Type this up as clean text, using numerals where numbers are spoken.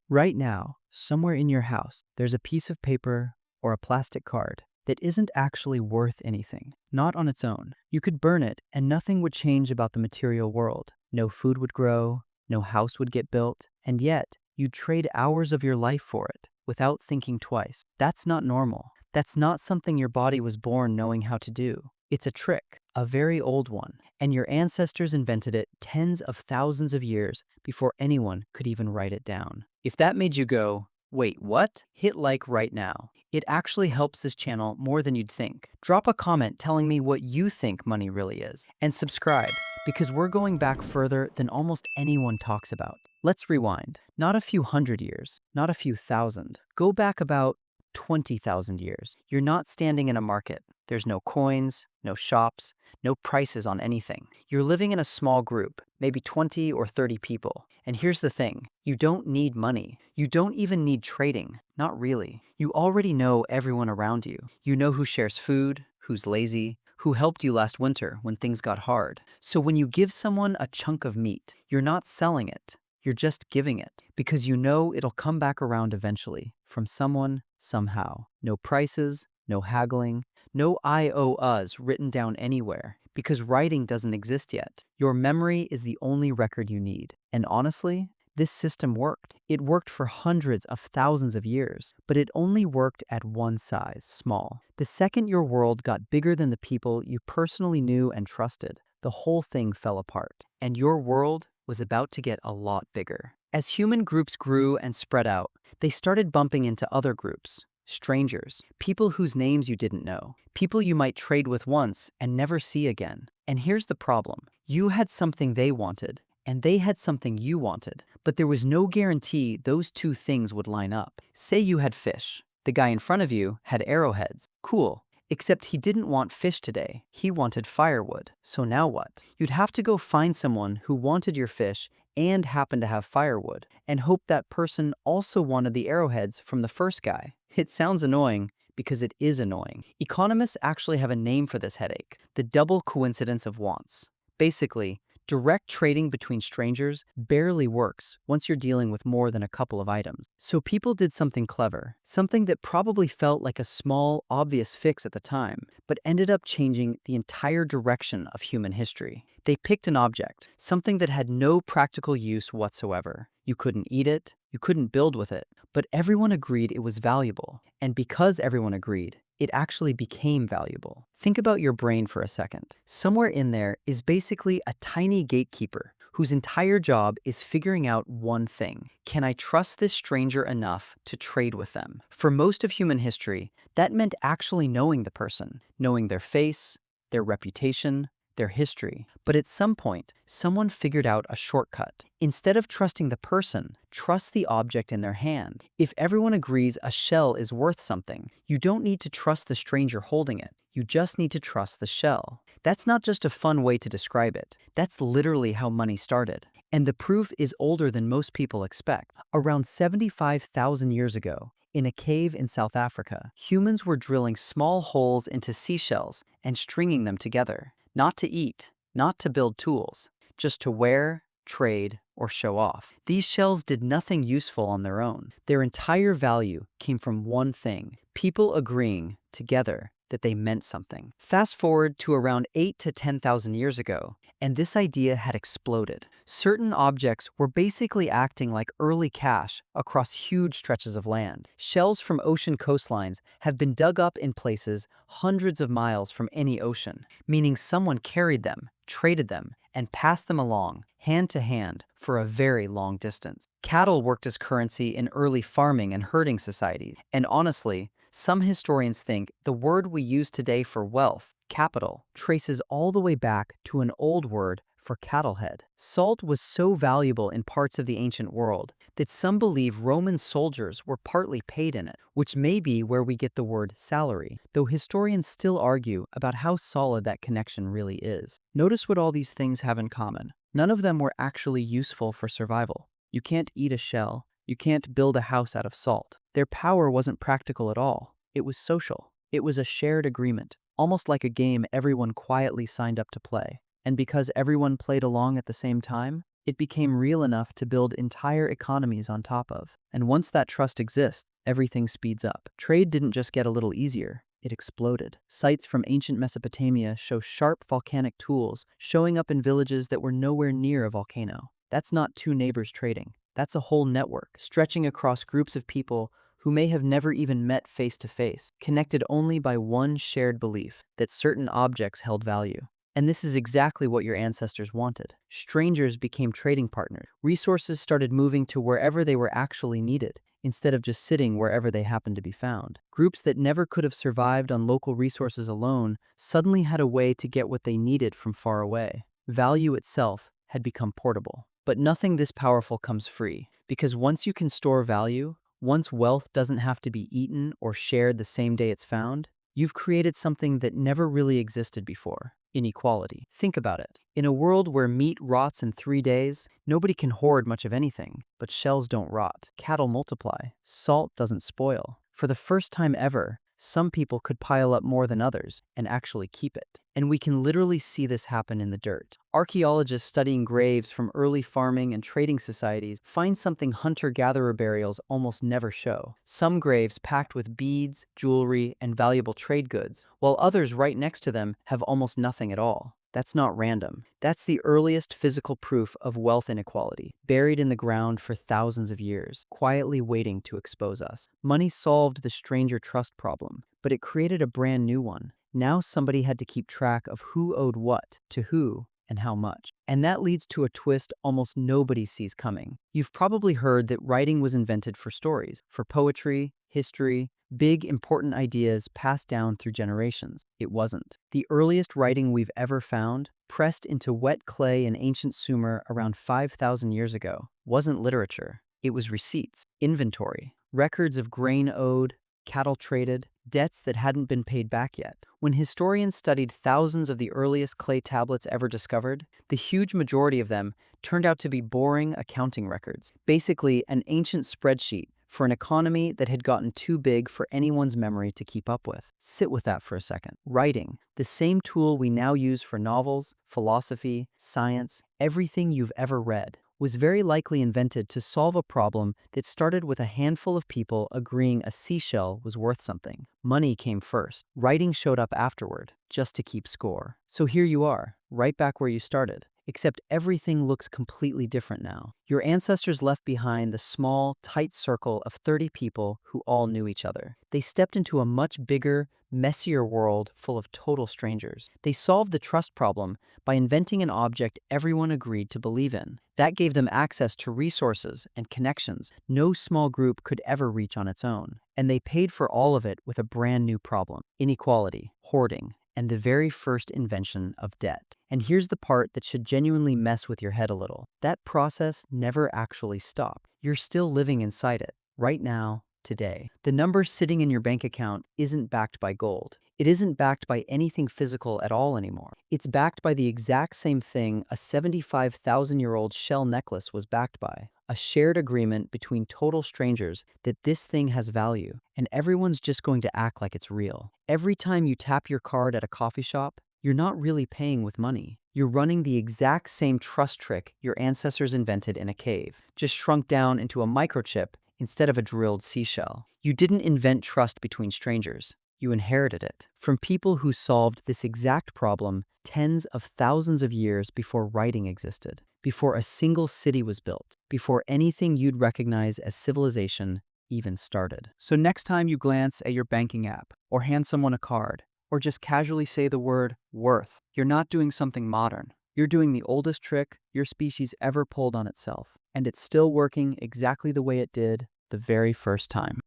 Right now, somewhere in your house, there's a piece of paper or a plastic card that isn't actually worth anything, not on its own. You could burn it and nothing would change about the material world. No food would grow, no house would get built, and yet you'd trade hours of your life for it without thinking twice. That's not normal. That's not something your body was born knowing how to do. It's a trick, a very old one, and your ancestors invented it tens of thousands of years before anyone could even write it down. If that made you go, wait, what? Hit like right now. It actually helps this channel more than you'd think. Drop a comment telling me what you think money really is. And subscribe, because we're going back further than almost anyone talks about. Let's rewind. Not a few hundred years, not a few thousand. Go back about 20,000 years. You're not standing in a market. There's no coins, no shops, no prices on anything. You're living in a small group, maybe 20 or 30 people. And here's the thing, you don't need money. You don't even need trading, not really. You already know everyone around you. You know who shares food, who's lazy, who helped you last winter when things got hard. So when you give someone a chunk of meat, you're not selling it. You're just giving it because you know it'll come back around eventually from someone, somehow. No prices, no haggling, no I owe us written down anywhere because writing doesn't exist yet. Your memory is the only record you need. And honestly, this system worked. It worked for hundreds of thousands of years, but it only worked at one size, small. The second your world got bigger than the people you personally knew and trusted, the whole thing fell apart. And your world was about to get a lot bigger. As human groups grew and spread out, they started bumping into other groups. Strangers, people whose names you didn't know, people you might trade with once and never see again. And here's the problem. You had something they wanted, and they had something you wanted, but there was no guarantee those two things would line up. Say you had fish. The guy in front of you had arrowheads. Cool. Except he didn't want fish today. He wanted firewood. So now what? You'd have to go find someone who wanted your fish and happened to have firewood, and hope that person also wanted the arrowheads from the first guy. It sounds annoying because it is annoying. Economists actually have a name for this headache, the double coincidence of wants. Basically, direct trading between strangers barely works once you're dealing with more than a couple of items. So people did something clever, something that probably felt like a small, obvious fix at the time, but ended up changing the entire direction of human history. They picked an object, something that had no practical use whatsoever. You couldn't eat it, you couldn't build with it, but everyone agreed it was valuable. And because everyone agreed, it actually became valuable. Think about your brain for a second. Somewhere in there is basically a tiny gatekeeper whose entire job is figuring out one thing. Can I trust this stranger enough to trade with them? For most of human history, that meant actually knowing the person, knowing their face, their reputation, their history. But at some point, someone figured out a shortcut. Instead of trusting the person, trust the object in their hand. If everyone agrees a shell is worth something, you don't need to trust the stranger holding it. You just need to trust the shell. That's not just a fun way to describe it. That's literally how money started. And the proof is older than most people expect. Around 75,000 years ago, in a cave in South Africa, humans were drilling small holes into seashells and stringing them together. Not to eat, not to build tools, just to wear, trade, or show off. These shells did nothing useful on their own. Their entire value came from one thing, people agreeing together that they meant something. Fast forward to around 8 to 10,000 years ago, and this idea had exploded. Certain objects were basically acting like early cash across huge stretches of land. Shells from ocean coastlines have been dug up in places hundreds of miles from any ocean, meaning someone carried them, traded them, and passed them along, hand to hand, for a very long distance. Cattle worked as currency in early farming and herding societies, and honestly, some historians think the word we use today for wealth, capital, traces all the way back to an old word for cattlehead. Salt was so valuable in parts of the ancient world that some believe Roman soldiers were partly paid in it, which may be where we get the word salary, though historians still argue about how solid that connection really is. Notice what all these things have in common. None of them were actually useful for survival. You can't eat a shell. You can't build a house out of salt. Their power wasn't practical at all. It was social. It was a shared agreement, almost like a game everyone quietly signed up to play. And because everyone played along at the same time, it became real enough to build entire economies on top of. And once that trust exists, everything speeds up. Trade didn't just get a little easier, it exploded. Sites from ancient Mesopotamia show sharp volcanic tools showing up in villages that were nowhere near a volcano. That's not two neighbors trading. That's a whole network, stretching across groups of people who may have never even met face to face, connected only by one shared belief that certain objects held value. And this is exactly what your ancestors wanted. Strangers became trading partners. Resources started moving to wherever they were actually needed, instead of just sitting wherever they happened to be found. Groups that never could have survived on local resources alone suddenly had a way to get what they needed from far away. Value itself had become portable. But nothing this powerful comes free, because once you can store value, once wealth doesn't have to be eaten or shared the same day it's found, you've created something that never really existed before: inequality. Think about it. In a world where meat rots in 3 days, nobody can hoard much of anything, but shells don't rot, cattle multiply, salt doesn't spoil. For the first time ever, some people could pile up more than others and actually keep it. And we can literally see this happen in the dirt. Archaeologists studying graves from early farming and trading societies find something hunter-gatherer burials almost never show. Some graves packed with beads, jewelry, and valuable trade goods, while others right next to them have almost nothing at all. That's not random. That's the earliest physical proof of wealth inequality, buried in the ground for thousands of years, quietly waiting to expose us. Money solved the stranger trust problem, but it created a brand new one. Now somebody had to keep track of who owed what, to who, and how much. And that leads to a twist almost nobody sees coming. You've probably heard that writing was invented for stories, for poetry, history, big, important ideas passed down through generations. It wasn't. The earliest writing we've ever found, pressed into wet clay in ancient Sumer around 5,000 years ago, wasn't literature. It was receipts, inventory, records of grain owed, cattle traded, debts that hadn't been paid back yet. When historians studied thousands of the earliest clay tablets ever discovered, the huge majority of them turned out to be boring accounting records, basically an ancient spreadsheet for an economy that had gotten too big for anyone's memory to keep up with. Sit with that for a second. Writing, the same tool we now use for novels, philosophy, science, everything you've ever read, was very likely invented to solve a problem that started with a handful of people agreeing a seashell was worth something. Money came first. Writing showed up afterward, just to keep score. So here you are, right back where you started. Except everything looks completely different now. Your ancestors left behind the small, tight circle of 30 people who all knew each other. They stepped into a much bigger, messier world full of total strangers. They solved the trust problem by inventing an object everyone agreed to believe in. That gave them access to resources and connections no small group could ever reach on its own. And they paid for all of it with a brand new problem: inequality, hoarding, and the very first invention of debt. And here's the part that should genuinely mess with your head a little. That process never actually stopped. You're still living inside it, right now, today. The number sitting in your bank account isn't backed by gold. It isn't backed by anything physical at all anymore. It's backed by the exact same thing a 75,000-year-old shell necklace was backed by: a shared agreement between total strangers that this thing has value, and everyone's just going to act like it's real. Every time you tap your card at a coffee shop, you're not really paying with money. You're running the exact same trust trick your ancestors invented in a cave, just shrunk down into a microchip instead of a drilled seashell. You didn't invent trust between strangers. You inherited it from people who solved this exact problem tens of thousands of years before writing existed, before a single city was built, before anything you'd recognize as civilization even started. So next time you glance at your banking app, or hand someone a card, or just casually say the word worth, you're not doing something modern. You're doing the oldest trick your species ever pulled on itself, and it's still working exactly the way it did the very first time.